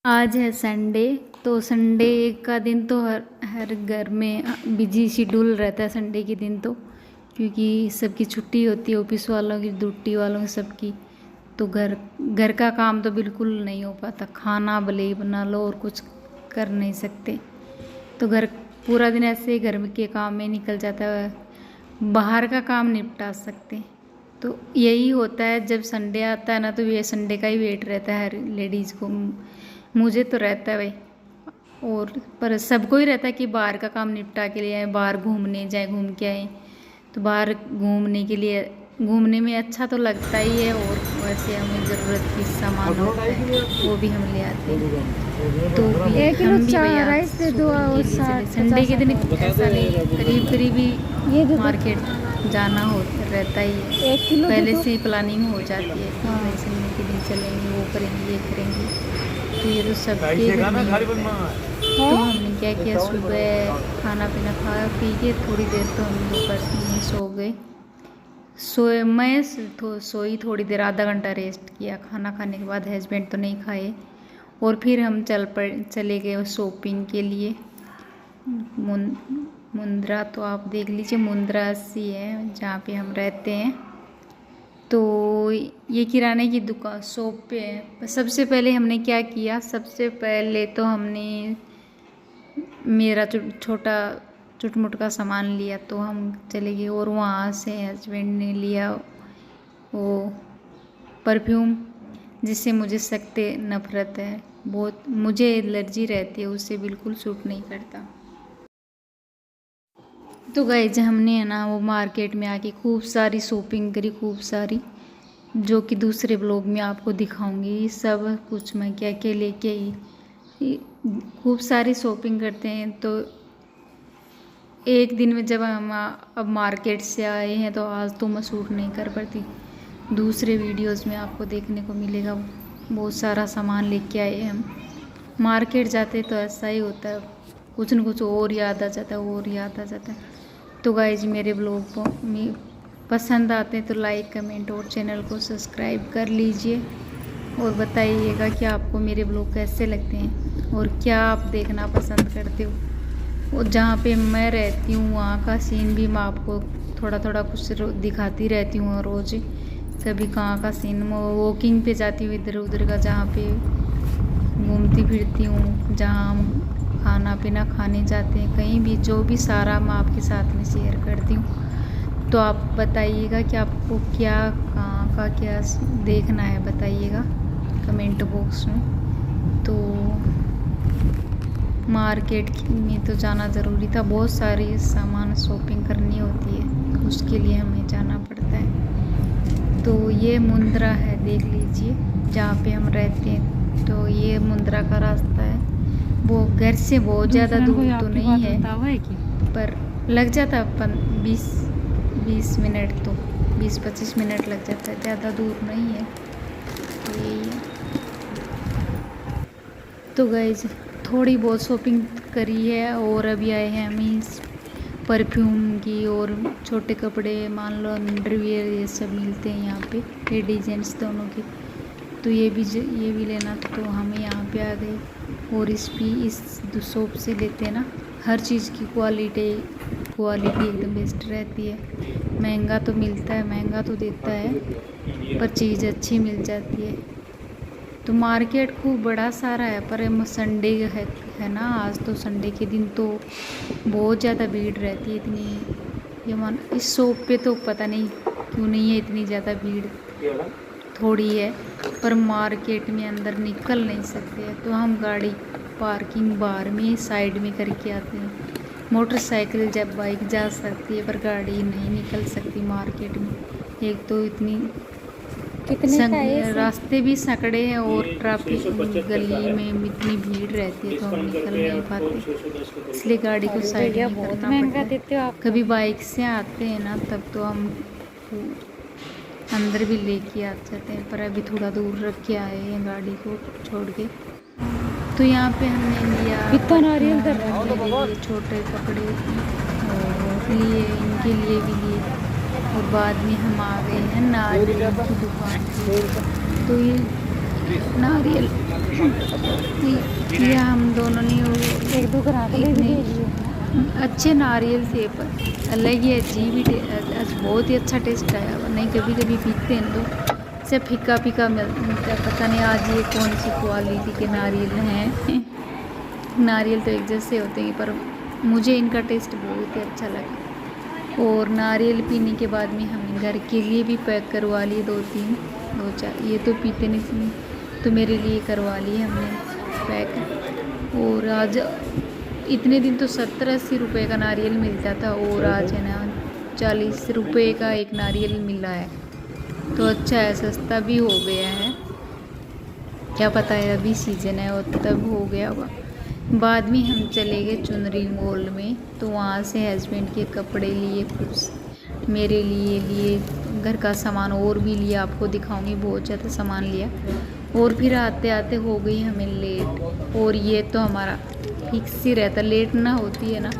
आज है संडे। तो संडे का दिन तो हर हर घर में बिजी शेड्यूल रहता है संडे के दिन तो, क्योंकि सबकी छुट्टी होती है, ऑफिस वालों की, ड्यूटी वालों की, सबकी। तो घर घर का काम तो बिल्कुल नहीं हो पाता, खाना भले ही बना लो और कुछ कर नहीं सकते। तो घर पूरा दिन ऐसे ही घर के काम में निकल जाता है, बाहर का काम निपटा सकते। तो यही होता है जब संडे आता है ना, तो ये संडे का ही वेट रहता है हर लेडीज़ को। मुझे तो रहता है भाई, और पर सबको ही रहता है कि बाहर का काम निपटा के लिए आए, बाहर घूमने जाए, घूम के आए। तो बाहर घूमने के लिए, घूमने में अच्छा तो लगता ही है, और वैसे हमें ज़रूरत की सामान होता है वो भी हम ले आते हैं। तो हम भी भैया संडे के दिन ऐसा नहीं, करीब करीब ही मार्केट जाना हो रहता ही है। पहले से ही प्लानिंग हो जाती है कि भाई संडे के दिन चलेंगे, वो करेंगे, ये करेंगे। तो ये तो सबके घर में होता है। तो हमने क्या किया, सुबह खाना पीना खा पी के थोड़ी देर तो हम दोपहर में सो गए। सोए मैं सोई थोड़ी देर, आधा घंटा रेस्ट किया। खाना खाने के बाद हस्बैंड तो नहीं खाए, और फिर हम चले गए शॉपिंग के लिए। मुंद्रा, तो आप देख लीजिए, मुंद्रा सी है जहाँ पे हम रहते हैं। तो ये किराने की दुकान शॉप पे है। सबसे पहले हमने क्या किया, सबसे पहले तो हमने मेरा छोटा चुटमुट का सामान लिया। तो हम चले गए, और वहाँ से हस्बैंड ने लिया वो परफ्यूम, जिससे मुझे सख्त नफ़रत है, बहुत मुझे एलर्जी रहती है, उससे बिल्कुल सूट नहीं करता। तो गाइस हमने है ना वो मार्केट में आके खूब सारी शॉपिंग करी, खूब सारी, जो कि दूसरे ब्लॉग में आपको दिखाऊंगी सब कुछ मैं क्या क्या लेके आई। खूब सारी शॉपिंग करते हैं तो एक दिन में जब हम अब मार्केट से आए हैं, तो आज तो मैं शूट नहीं कर पाती। दूसरे वीडियोस में आपको देखने को मिलेगा, बहुत सारा सामान लेके आए हम। मार्केट जाते तो ऐसा ही होता है, कुछ न कुछ और याद आ जाता है, और याद आ जाता है। तो गाइज मेरे ब्लॉग को पसंद आते हैं तो लाइक, कमेंट और चैनल को सब्सक्राइब कर लीजिए, और बताइएगा कि आपको मेरे ब्लॉग कैसे लगते हैं और क्या आप देखना पसंद करते हो। और जहाँ पे मैं रहती हूँ वहाँ का सीन भी मैं आपको थोड़ा थोड़ा कुछ दिखाती रहती हूँ रोज़। कभी कहाँ का सीन, मैं वॉकिंग पे जाती हूँ इधर उधर का, जहाँ पे घूमती फिरती हूँ, जहाँ हम खाना पीना खाने जाते हैं, कहीं भी जो भी सारा मैं आपके साथ में शेयर करती हूँ। तो आप बताइएगा कि आपको क्या कहाँ का क्या देखना है, बताइएगा कमेंट बॉक्स में। तो मार्केट में तो जाना ज़रूरी था, बहुत सारी सामान शॉपिंग करनी होती है, उसके लिए हमें जाना पड़ता है। तो ये मुंद्रा है, देख लीजिए जहाँ पे हम रहते हैं। तो ये मुंद्रा का रास्ता है, वो घर से बहुत ज़्यादा दूर तो नहीं है, पर लग जाता 20 मिनट, तो 20-25 मिनट लग जाता है, ज़्यादा दूर नहीं है। तो यही है। तो गाइज थोड़ी बहुत शॉपिंग करी है, और अभी आए हैं हम परफ्यूम की, और छोटे कपड़े, मान लो अंडरवियर, ये सब मिलते हैं यहाँ पे, लेडीज जेंट्स दोनों के। तो ये भी लेना था, तो हम यहाँ पे आ गए। और इस शॉप से लेते हैं ना, हर चीज़ की क्वालिटी एकदम बेस्ट रहती है। महंगा तो मिलता है, महंगा तो देता है, पर चीज़ अच्छी मिल जाती है। तो मार्केट खूब बड़ा सारा है, पर संडे है ना, आज तो संडे के दिन तो बहुत ज़्यादा भीड़ रहती है। इतनी इस शॉप पे तो पता नहीं क्यों नहीं है इतनी ज़्यादा भीड़, थोड़ी है, पर मार्केट में अंदर निकल नहीं सकते। तो हम गाड़ी पार्किंग बाहर में साइड में करके आते हैं। मोटरसाइकिल जब बाइक जा सकती है, पर गाड़ी नहीं निकल सकती मार्केट में। एक तो इतनी रास्ते भी सकड़े हैं, और ट्रैफिक गली में इतनी भीड़ रहती है, तो हम निकल नहीं पाते, इसलिए गाड़ी को साइड में करना पड़ता है। कभी बाइक से आते हैं ना, तब तो हम अंदर भी लेके आ जाते हैं, पर अभी थोड़ा दूर रख के आए हैं गाड़ी को छोड़ के। तो यहाँ पे हमने लिया नारियल छोटे कपड़े, और लिए इनके लिए भी लिए, और बाद में हम आ गए हैं नारियल की दुकान पे। तो ये नारियल ये हम दोनों ने एक दो ग्राहक ले इतने लिए। अच्छे नारियल थे, पर अलग ही अजीब ही बहुत ही अच्छा टेस्ट आया। नहीं कभी कभी पीते हैं तो से फीका फीका मिलता है, पता नहीं आज ये कौन सी क्वालिटी के नारियल हैं। नारियल तो एक जैसे होते हैं, पर मुझे इनका टेस्ट बहुत ही अच्छा लगा। और नारियल पीने के बाद में हमने घर के लिए भी पैक करवा लिए 2-3 ये तो पीते नहीं थे, तो मेरे लिए करवा लिए हमने पैक। और आज इतने दिन तो 70-80 रुपये का नारियल मिलता था, और आज है ना 40 रुपये का एक नारियल मिला है। तो अच्छा है, सस्ता भी हो गया है। क्या पता है अभी सीज़न है और तब हो गया होगा। बाद में हम चले गए चुनरी मॉल में, तो वहाँ से हस्बैंड के कपड़े लिए, कुछ मेरे लिए घर का सामान और भी लिया, आपको दिखाऊंगी, बहुत ज़्यादा सामान लिया। और फिर आते आते हो गई हमें लेट। और ये तो हमारा फिक्स ही रहता, लेट ना होती है ना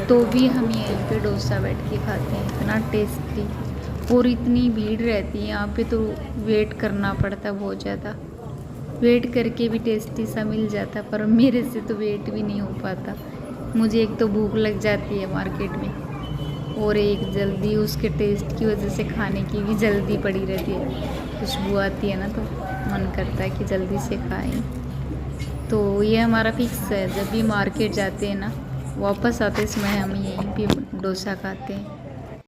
तो भी हम यहीं पे डोसा बैठ के खाते हैं, इतना टेस्टी। और इतनी भीड़ रहती है यहाँ पे, तो वेट करना पड़ता है बहुत ज़्यादा। वेट करके भी टेस्टी सा मिल जाता, पर मेरे से तो वेट भी नहीं हो पाता। मुझे एक तो भूख लग जाती है मार्केट में, और एक जल्दी उसके टेस्ट की वजह से खाने की भी जल्दी पड़ी रहती है। खुशबू आती है ना तो मन करता है कि जल्दी से खाएं। तो ये हमारा फिक्स है, जब भी मार्केट जाते हैं ना, वापस आते समय हम यहीं पे डोसा खाते हैं।